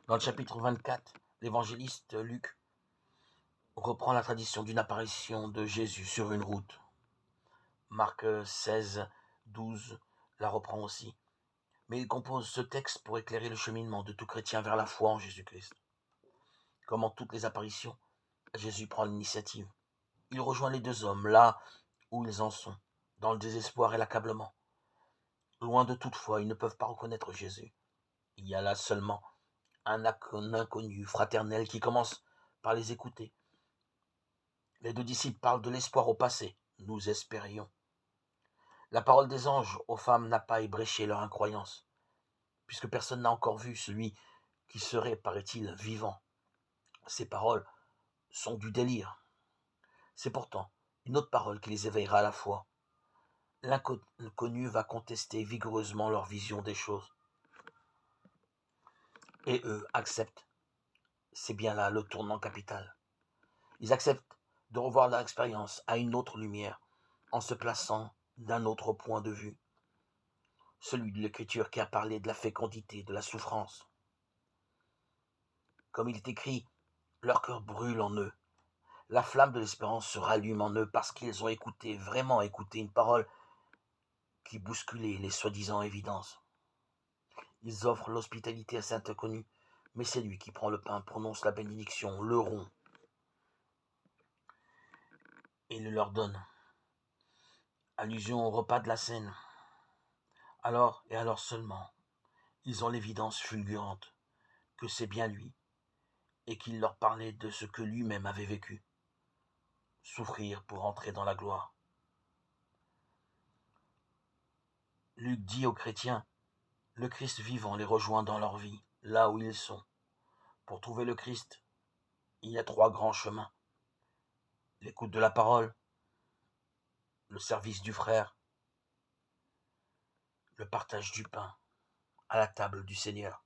Dans le chapitre 24, l'évangéliste Luc reprend la tradition d'une apparition de Jésus sur une route. Marc 16, 12 la reprend aussi. Mais il compose ce texte pour éclairer le cheminement de tout chrétien vers la foi en Jésus-Christ. Comme en toutes les apparitions, Jésus prend l'initiative. Il rejoint les deux hommes là où ils en sont, dans le désespoir et l'accablement. Loin de toute foi, ils ne peuvent pas reconnaître Jésus. Il y a là seulement un inconnu fraternel qui commence par les écouter. Les deux disciples parlent de l'espoir au passé. Nous espérions. La parole des anges aux femmes n'a pas ébréché leur incroyance, puisque personne n'a encore vu celui qui serait, paraît-il, vivant. Ces paroles sont du délire. C'est pourtant une autre parole qui les éveillera à la foi. L'inconnu va contester vigoureusement leur vision des choses. Et eux acceptent. C'est bien là le tournant capital. Ils acceptent de revoir leur expérience à une autre lumière, en se plaçant d'un autre point de vue, celui de l'Écriture qui a parlé de la fécondité, de la souffrance. Comme il est écrit, leur cœur brûle en eux. La flamme de l'espérance se rallume en eux parce qu'ils ont écouté, vraiment écouté une parole qui bousculait les soi-disant évidences. Ils offrent l'hospitalité à cet inconnu, mais c'est lui qui prend le pain, prononce la bénédiction, le rompt, et le leur donne. Allusion au repas de la Cène. Alors, et alors seulement, ils ont l'évidence fulgurante que c'est bien lui, et qu'il leur parlait de ce que lui-même avait vécu. Souffrir pour entrer dans la gloire. Luc dit aux chrétiens, le Christ vivant les rejoint dans leur vie, là où ils sont. Pour trouver le Christ, il y a 3 grands chemins. L'écoute de la parole, le service du frère, le partage du pain à la table du Seigneur.